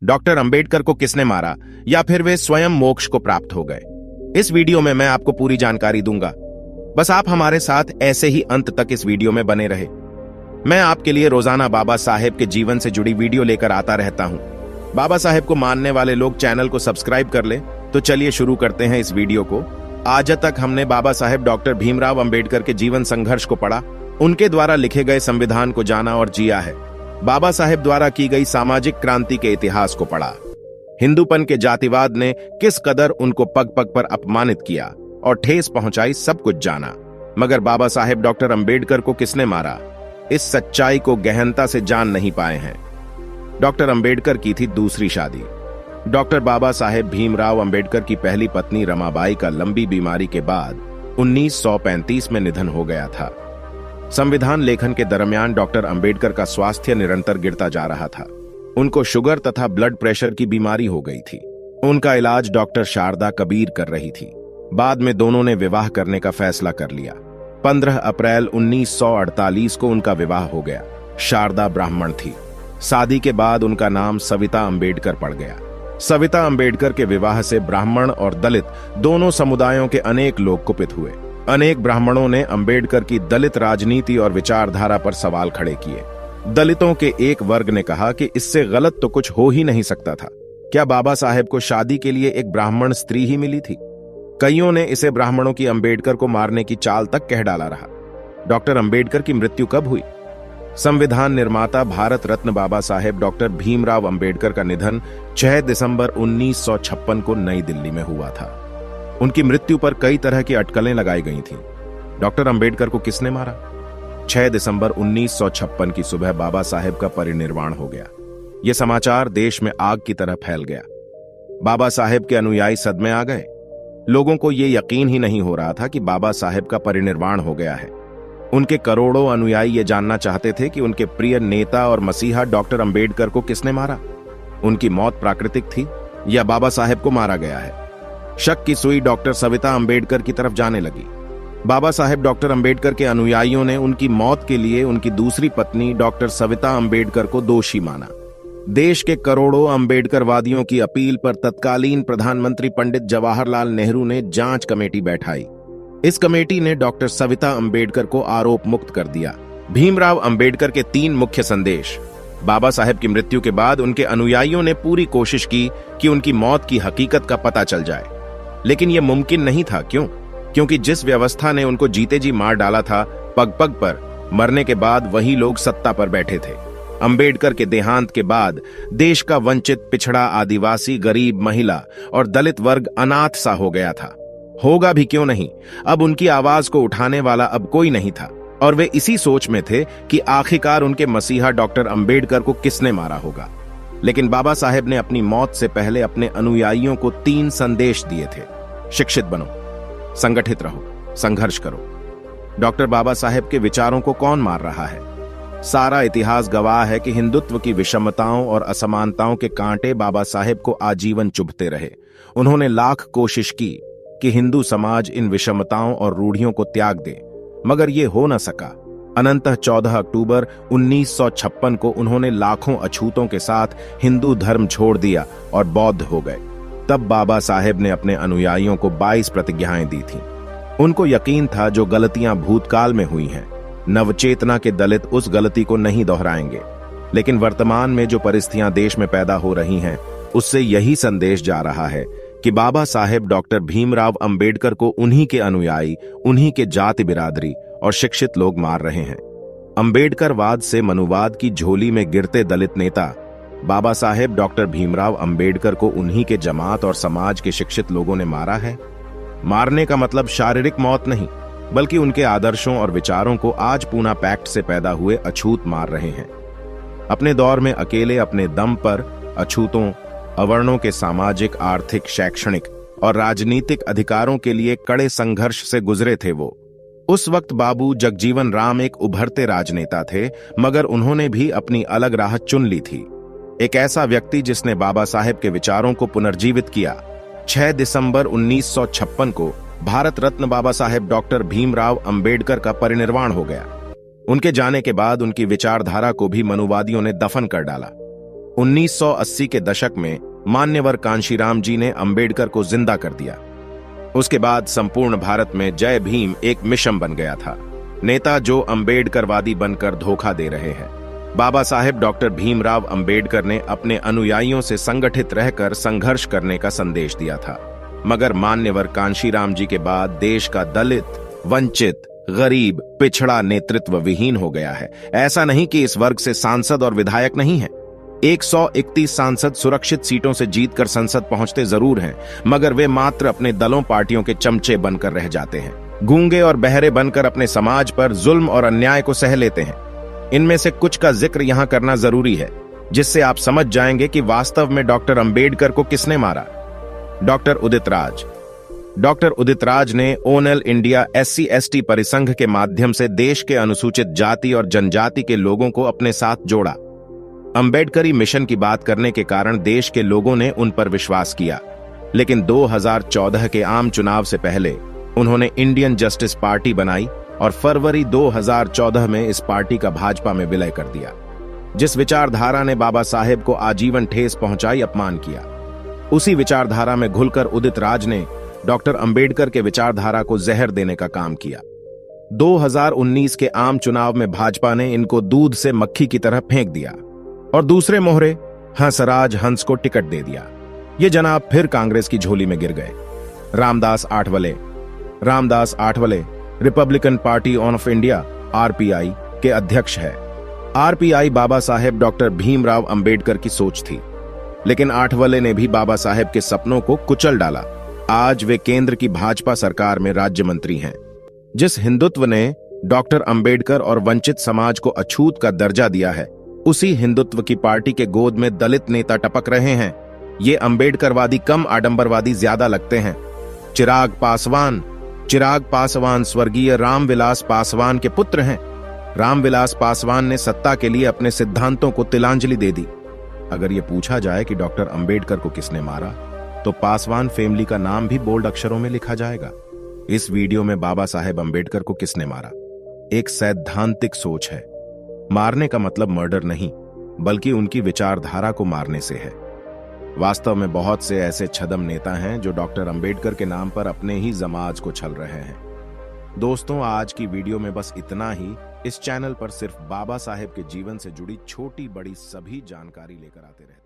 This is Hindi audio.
डॉक्टर अंबेडकर को किसने मारा, या फिर वे स्वयं मोक्ष को प्राप्त हो गए। इस वीडियो में मैं आपको पूरी जानकारी दूंगा। बस आप हमारे साथ ऐसे ही अंत तक इस वीडियो में बने रहे। मैं आपके लिए रोजाना बाबा साहेब के जीवन से जुड़ी वीडियो लेकर आता रहता हूं। बाबा साहेब को मानने वाले लोग चैनल को सब्सक्राइब कर ले। तो चलिए शुरू करते हैं इस वीडियो को। आज तक हमने बाबा साहेब डॉक्टर भीमराव अंबेडकर के जीवन संघर्ष को पढ़ा, उनके द्वारा लिखे गए संविधान को जाना और जिया है। बाबा साहेब द्वारा की गई सामाजिक क्रांति के इतिहास को पढ़ा। हिंदूपन के जातिवाद ने किस कदर उनको पग पग पर अपमानित किया और ठेस पहुंचाई, सब कुछ जाना। मगर बाबा साहेब डॉक्टर अंबेडकर को किसने मारा, इस सच्चाई को गहनता से जान नहीं पाए हैं। डॉक्टर अंबेडकर की थी दूसरी शादी। डॉक्टर बाबा साहेब भीमराव अंबेडकर की पहली पत्नी रमाबाई का लंबी बीमारी के बाद 1935 में निधन हो गया था। संविधान लेखन के दरमियान डॉक्टर अंबेडकर का स्वास्थ्य निरंतर गिरता जा रहा था। उनको शुगर तथा ब्लड प्रेशर की बीमारी हो गई थी। उनका इलाज डॉक्टर शारदा कबीर कर रही थी। बाद में दोनों ने विवाह करने का फैसला कर लिया। 15 अप्रैल 1948 को उनका विवाह हो गया। शारदा ब्राह्मण थी। शादी के बाद उनका नाम सविता अंबेडकर पड़ गया। सविता अंबेडकर के विवाह से ब्राह्मण और दलित दोनों समुदायों के अनेक लोग कुपित हुए। अनेक ब्राह्मणों ने अंबेडकर की दलित राजनीति और विचारधारा पर सवाल खड़े किए। दलितों के एक वर्ग ने कहा कि इससे गलत तो कुछ हो ही नहीं सकता था। क्या बाबा साहेब को शादी के लिए एक ब्राह्मण स्त्री ही मिली थी? कईयों ने इसे ब्राह्मणों की अंबेडकर को मारने की चाल तक कह डाला रहा। डॉक्टर अंबेडकर की मृत्यु कब हुई? संविधान निर्माता भारत रत्न बाबा साहेब डॉक्टर भीमराव अंबेडकर का निधन 6 दिसंबर 1956 को नई दिल्ली में हुआ था। उनकी मृत्यु पर कई तरह की अटकलें लगाई गई थीं। डॉक्टर अंबेडकर को किसने मारा? 6 दिसंबर 1956 की सुबह बाबा साहेब का परिनिर्वाण हो गया। यह समाचार देश में आग की तरह फैल गया। बाबा साहेब के अनुयायी सदमे आ गए। लोगों को यह यकीन ही नहीं हो रहा था कि बाबा साहेब का परिनिर्वाण हो गया है। उनके करोड़ों अनुयायी ये जानना चाहते थे कि उनके प्रिय नेता और मसीहा डॉक्टर अंबेडकर को किसने मारा। उनकी मौत प्राकृतिक थी या बाबा साहेब को मारा गया है? शक की सुई डॉक्टर सविता अंबेडकर की तरफ जाने लगी। बाबा साहेब डॉक्टर अंबेडकर के अनुयायियों ने उनकी मौत के लिए उनकी दूसरी पत्नी डॉक्टर सविता अंबेडकर को दोषी माना। देश के करोड़ों अंबेडकरवादियों की अपील पर तत्कालीन प्रधानमंत्री पंडित जवाहरलाल नेहरू ने जांच कमेटी बैठाई। इस कमेटी ने डॉक्टर सविता अंबेडकर को आरोप मुक्त कर दिया। भीमराव अंबेडकर के 3 मुख्य संदेश। बाबा साहेब की मृत्यु के बाद उनके अनुयायियों ने पूरी कोशिश की कि उनकी मौत की हकीकत का पता चल जाए, लेकिन यह मुमकिन नहीं था। क्यों? क्योंकि जिस व्यवस्था ने उनको जीते जी मार डाला था, पग पग पर मरने के बाद वही लोग सत्ता पर बैठे थे। अंबेडकर के देहांत के बाद देश का वंचित, पिछड़ा, आदिवासी, गरीब, महिला और दलित वर्ग अनाथ सा हो गया था। होगा भी क्यों नहीं। अब उनकी आवाज को उठाने वाला अब कोई नहीं था और वे इसी सोच में थे कि आखिरकार उनके मसीहा डॉक्टर अंबेडकर को किसने मारा होगा। लेकिन बाबा साहेब ने अपनी मौत से पहले अपने अनुयायियों को 3 संदेश दिए थे। शिक्षित बनो, संगठित रहो, संघर्ष करो। डॉक्टर बाबा साहेब के विचारों को कौन मार रहा है? सारा इतिहास गवाह है कि हिंदुत्व की विषमताओं और असमानताओं के कांटे बाबा साहेब को आजीवन चुभते रहे। उन्होंने लाख कोशिश की कि हिंदू समाज इन विषमताओं और रूढ़ियों को त्याग दे, मगर यह हो न सका। अनंतः 14 अक्टूबर 1956 को उन्होंने लाखों अछूतों के साथ हिंदू धर्म छोड़ दिया और बौद्ध हो गए। तब बाबा साहेब ने अपने अनुयायियों को 22 प्रतिज्ञाएं दी थीं। उनको यकीन था जो गलतियां भूतकाल में हुई हैं, नवचेतना के दलित उस गलती को नहीं दोहराएंगे। लेकिन वर्तमान में जो परिस्थितियां देश में पैदा हो रही हैं, उससे यही संदेश जा रहा है कि बाबा साहेब डॉक्टर भीमराव अंबेडकर को उन्हीं के अनुयायी, उन्हीं के जाति बिरादरी और शिक्षित लोग मार रहे हैं। अंबेडकरवाद से मनुवाद की झोली में गिरते दलित नेता बाबा साहेब डॉक्टर भीमराव अंबेडकर को उन्हीं के जमात और समाज के शिक्षित लोगों ने मारा है। मारने का मतलब शारीरिक मौत नहीं, बल्कि उनके आदर्शों और विचारों को आज पूना पैक्ट से पैदा हुए अछूत मार रहे हैं। अपने दौर में अकेले अपने दम पर अछूतों, अवर्णों के सामाजिक, आर्थिक, शैक्षणिक और राजनीतिक अधिकारों के लिए कड़े संघर्ष से गुजरे थे वो। उस वक्त बाबू जगजीवन राम एक उभरते राजनेता थे, मगर उन्होंने भी अपनी अलग राह चुन ली थी। एक ऐसा व्यक्ति जिसने बाबा साहेब के विचारों को पुनर्जीवित किया। 6 दिसंबर 1956 को भारत रत्न बाबा साहेब डॉक्टर भीमराव अंबेडकर का परिनिर्वाण हो गया। उनके जाने के बाद उनकी विचारधारा को भी मनुवादियों ने दफन कर डाला। 1980 के दशक में मान्यवर कांशीराम जी ने अंबेडकर को जिंदा कर दिया। उसके बाद संपूर्ण भारत में जय भीम एक मिशन बन गया था। नेता जो अंबेडकरवादी बनकर धोखा दे रहे हैं। बाबा साहेब डॉक्टर भीमराव अंबेडकर ने अपने अनुयायियों से संगठित रहकर संघर्ष करने का संदेश दिया था, मगर मान्यवर कांशीराम जी के बाद देश का दलित, वंचित, गरीब, पिछड़ा नेतृत्व विहीन हो गया है। ऐसा नहीं कि इस वर्ग से सांसद और विधायक नहीं है। 131 सांसद सुरक्षित सीटों से जीतकर संसद पहुंचते जरूर हैं, मगर वे मात्र अपने दलों पार्टियों के चमचे बनकर रह जाते हैं। गूंगे और बहरे बनकर अपने समाज पर जुल्म और अन्याय को सह लेते हैं। इनमें से कुछ का जिक्र यहां करना जरूरी है, जिससे आप समझ जाएंगे कि वास्तव में डॉक्टर अंबेडकर को किसने मारा। डॉक्टर उदित राज। डॉक्टर उदित राज ने ऑल इंडिया SC/ST परिसंघ के माध्यम से देश के अनुसूचित जाति और जनजाति के लोगों को अपने साथ जोड़ा। अंबेडकरी मिशन की बात करने के कारण देश के लोगों ने उन पर विश्वास किया, लेकिन 2014 के आम चुनाव से पहले उन्होंने इंडियन जस्टिस पार्टी बनाई और फरवरी 2014 में इस पार्टी का भाजपा में विलय कर दिया। जिस विचारधारा ने बाबा साहेब को आजीवन ठेस पहुंचाई, अपमान किया, उसी विचारधारा में घुलकर उदित राज ने डॉक्टर अंबेडकर के विचारधारा को जहर देने का काम किया। 2019 के आम चुनाव में भाजपा ने इनको दूध से मक्खी की तरह फेंक दिया और दूसरे मोहरे हंसराज हंस को टिकट दे दिया। ये जनाब फिर कांग्रेस की झोली में गिर गए। Ramdas Athawale Republican party of India RPI के अध्यक्ष है। RPI बाबा साहेब डॉक्टर भीमराव अंबेडकर की सोच थी, लेकिन आठवले ने भी बाबा साहेब के सपनों को कुचल डाला। आज वे केंद्र की भाजपा सरकार में राज्य मंत्री हैं। जिस हिंदुत्व ने डॉक्टर अंबेडकर और वंचित समाज को अछूत का दर्जा दिया है, उसी हिंदुत्व की पार्टी के गोद में दलित नेता टपक रहे हैं। ये अंबेडकरवादी कम आडंबरवादी ज्यादा लगते हैं। चिराग पासवान स्वर्गीय रामविलास पासवान के पुत्र हैं। रामविलास पासवान ने सत्ता के लिए अपने सिद्धांतों को तिलांजलि दे दी। अगर यह पूछा जाए कि डॉक्टर अंबेडकर को किसने मारा, तो पासवान फैमिली का नाम भी बोल्ड अक्षरों में लिखा जाएगा। इस वीडियो में बाबा साहेब अंबेडकर को किसने मारा एक सैद्धांतिक सोच है। मारने का मतलब मर्डर नहीं, बल्कि उनकी विचारधारा को मारने से है। वास्तव में बहुत से ऐसे छद्म नेता हैं जो डॉक्टर अंबेडकर के नाम पर अपने ही समाज को छल रहे हैं। दोस्तों, आज की वीडियो में बस इतना ही। इस चैनल पर सिर्फ बाबा साहेब के जीवन से जुड़ी छोटी बड़ी सभी जानकारी लेकर आते रहते हैं।